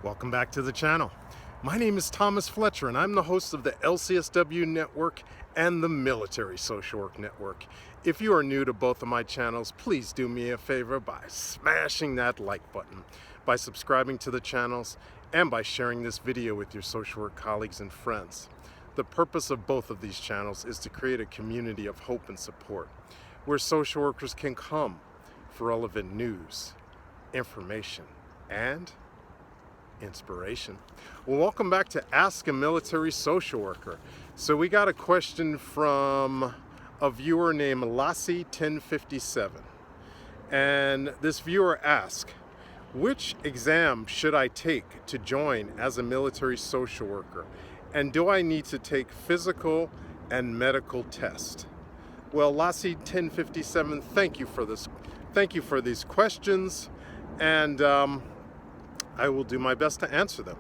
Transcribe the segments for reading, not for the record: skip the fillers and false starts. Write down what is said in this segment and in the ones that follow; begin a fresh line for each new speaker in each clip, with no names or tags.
Welcome back to the channel. My name is Thomas Fletcher and I'm the host of the LCSW Network and the Military Social Work Network. If you are new to both of my channels, please do me a favor by smashing that like button, by subscribing to the channels, and by sharing this video with your social work colleagues and friends. The purpose of both of these channels is to create a community of hope and support, where social workers can come for relevant news, information, and inspiration. Well, welcome back to Ask a Military Social Worker. So we got a question from a viewer named Lassie1057. And this viewer asked, which exam should I take to join as a military social worker? And do I need to take physical and medical tests? Well, Lassie1057, thank you for this. Thank you for these questions. And I will do my best to answer them.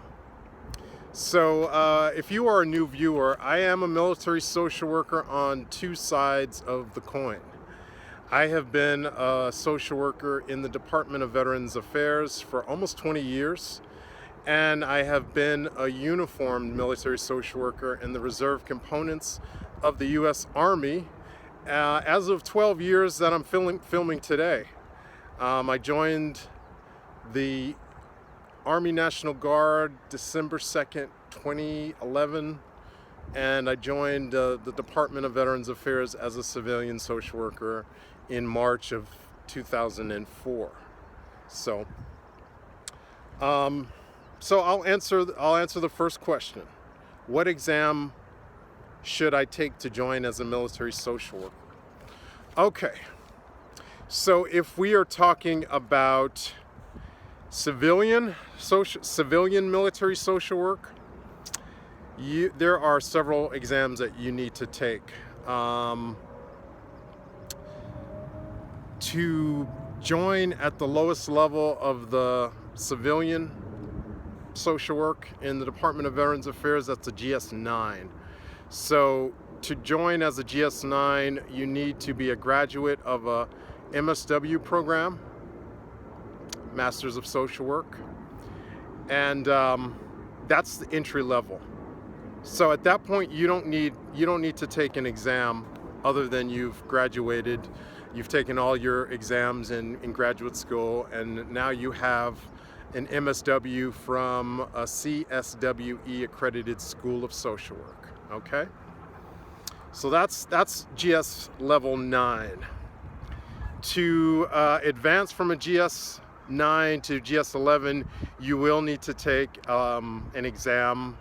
So if you are a new viewer, I am a military social worker on two sides of the coin. I have been a social worker in the Department of Veterans Affairs for almost 20 years, and I have been a uniformed military social worker in the reserve components of the U.S. Army as of 12 years that I'm filming today. I joined the Army National Guard December 2nd, 2011, and I joined the Department of Veterans Affairs as a civilian social worker in March of 2004. So I'll answer the first question. What exam should I take to join as a military social worker? Okay, so if we are talking about civilian military social work, there are several exams that you need to take. To join at the lowest level of the civilian social work in the Department of Veterans Affairs, that's a GS-9. So to join as a GS-9, you need to be a graduate of a MSW program, Masters of Social Work, and that's the entry level. So at that point, you don't need to take an exam other than you've graduated, you've taken all your exams in graduate school, and now you have an MSW from a CSWE accredited School of Social Work. Okay, so that's GS level 9. To advance from a GS-9 to GS-11, you will need to take an exam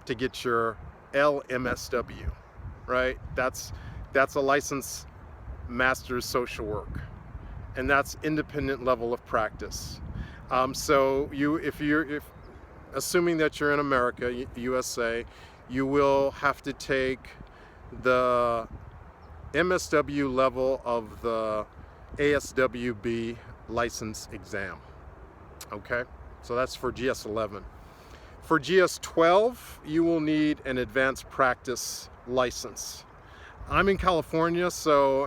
to get your LMSW, right? That's a licensed master's social work, and that's independent level of practice. So if assuming that you're in America, USA, you will have to take the MSW level of the ASWB license exam. Okay, so that's for GS-11. For GS-12, you will need an advanced practice license. I'm in California,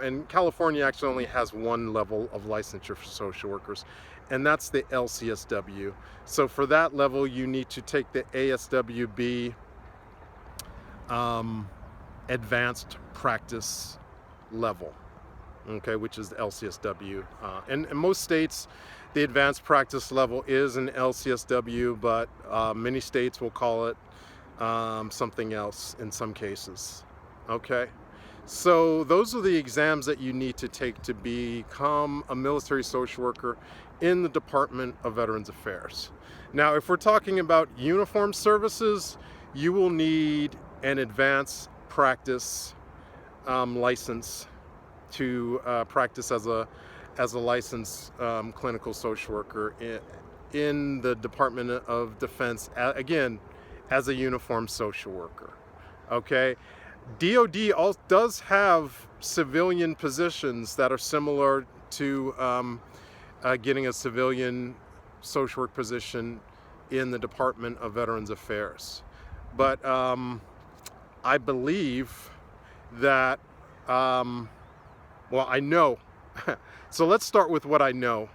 and California actually only has one level of licensure for social workers, and that's the LCSW. So for that level, you need to take the ASWB advanced practice level, okay, which is the LCSW. And in most states, the advanced practice level is an LCSW, but many states will call it something else in some cases. Okay, so those are the exams that you need to take to become a military social worker in the Department of Veterans Affairs. Now, if we're talking about uniformed services, you will need an advanced practice license to practice as a licensed clinical social worker in the Department of Defense, again, as a uniformed social worker. Okay, DoD does have civilian positions that are similar to getting a civilian social work position in the Department of Veterans Affairs, but I believe that well, I know. So let's start with what I know,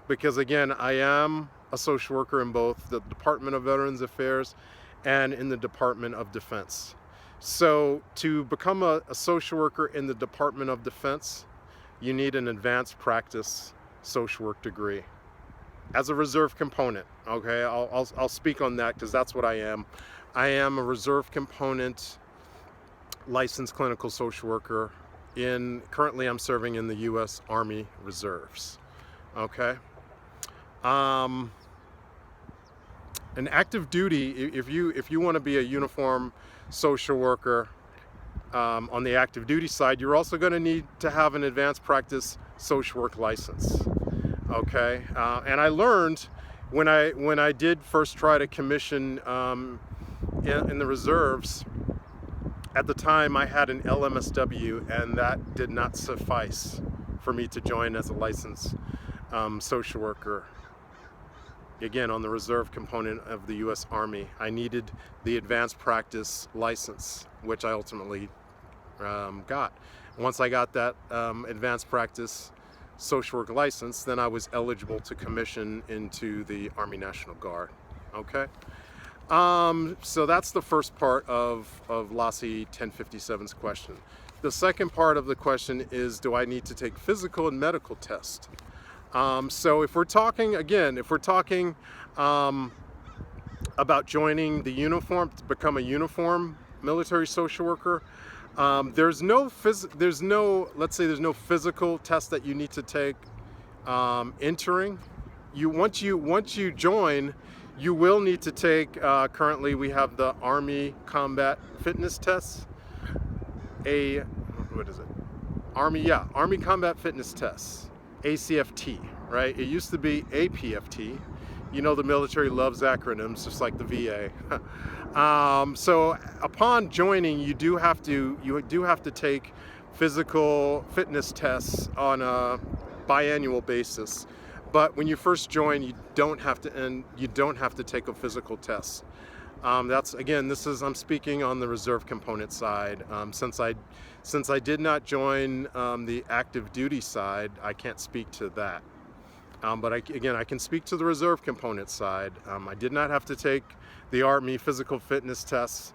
because again, I am a social worker in both the Department of Veterans Affairs and in the Department of Defense. So to become a social worker in the Department of Defense, you need an advanced practice social work degree as a reserve component. Okay, I'll speak on that because that's what I am. I am a reserve component licensed clinical social worker. Currently I'm serving in the U.S. Army Reserves. Okay. An active duty, if you want to be a uniform social worker on the active duty side, you're also going to need to have an advanced practice social work license. Okay, and I learned when I did first try to commission in the reserves. At the time, I had an LMSW, and that did not suffice for me to join as a licensed social worker. Again, on the reserve component of the U.S. Army, I needed the advanced practice license, which I ultimately got. Once I got that advanced practice social work license, then I was eligible to commission into the Army National Guard. Okay. So that's the first part of LACI 1057's question. The second part of the question is, do I need to take physical and medical tests? So if we're talking about joining the uniform, to become a uniform military social worker, there's no physical test that you need to take entering. Once you join, you will need to take, currently we have the Army Combat Fitness Tests, Army Combat Fitness Tests, ACFT, right? It used to be APFT. You know, the military loves acronyms, just like the VA. So upon joining, you do have to take physical fitness tests on a biannual basis. But when you first join, you don't have to take a physical test. I'm speaking on the reserve component side. Since I did not join the active duty side, I can't speak to that. But I can speak to the reserve component side. I did not have to take the Army physical fitness tests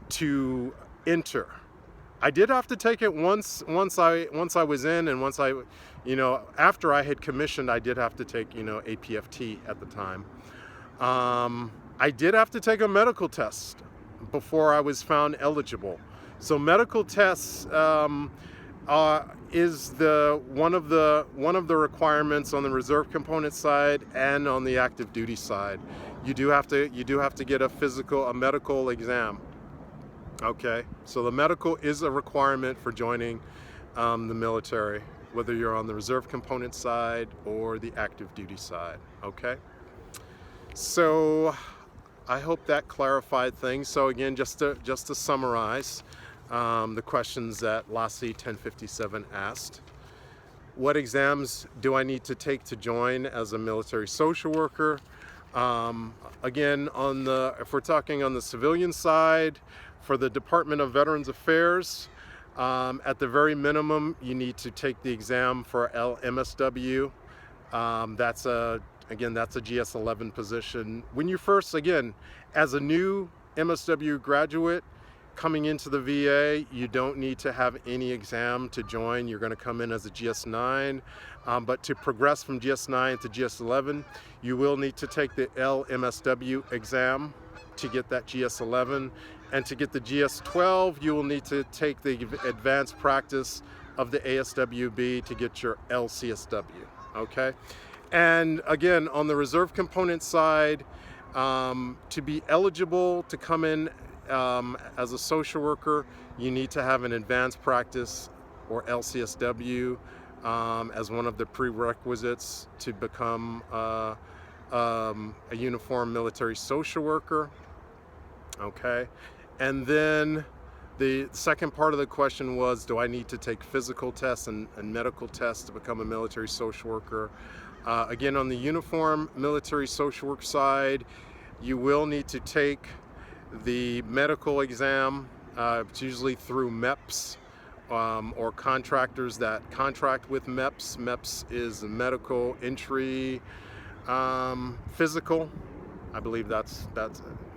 to enter. I did have to take it once I was in, and after I had commissioned, I did have to take APFT at the time. I did have to take a medical test before I was found eligible. So medical tests is one of the requirements on the reserve component side and on the active duty side. You do have to get a medical exam. Okay, so the medical is a requirement for joining the military, whether you're on the reserve component side or the active duty side. Okay, so I hope that clarified things. So again, just to summarize the questions that LACI 1057 asked: what exams do I need to take to join as a military social worker? Again, if we're talking on the civilian side, for the Department of Veterans Affairs, at the very minimum, you need to take the exam for LMSW. That's a GS11 position. When you first, as a new MSW graduate coming into the VA, you don't need to have any exam to join. You're going to come in as a GS9, but to progress from GS9 to GS11, you will need to take the LMSW exam to get that GS11, and to get the GS12, you will need to take the advanced practice of the ASWB to get your LCSW. Okay, and again, on the reserve component side, to be eligible to come in as a social worker, you need to have an advanced practice or LCSW as one of the prerequisites to become a uniform military social worker. Okay, and then the second part of the question was, do I need to take physical tests and medical tests to become a military social worker? Again, on the uniform military social work side, you will need to take the medical exam. It's usually through MEPS or contractors that contract with MEPS. MEPS is a medical entry Physical. I believe that's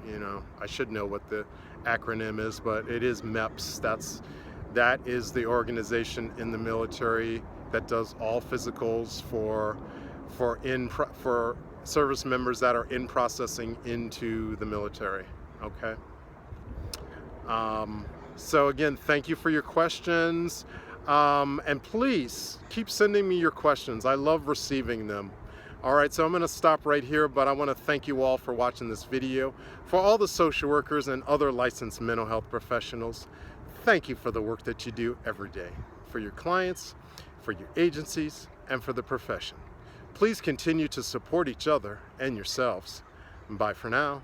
you know, I should know what the acronym is, but it is MEPS. That is the organization in the military that does all physicals for service members that are in processing into the military. Okay. So again, thank you for your questions, and please keep sending me your questions. I love receiving them. All right, so I'm going to stop right here, but I want to thank you all for watching this video. For all the social workers and other licensed mental health professionals, thank you for the work that you do every day, for your clients, for your agencies, and for the profession. Please continue to support each other and yourselves. Bye for now.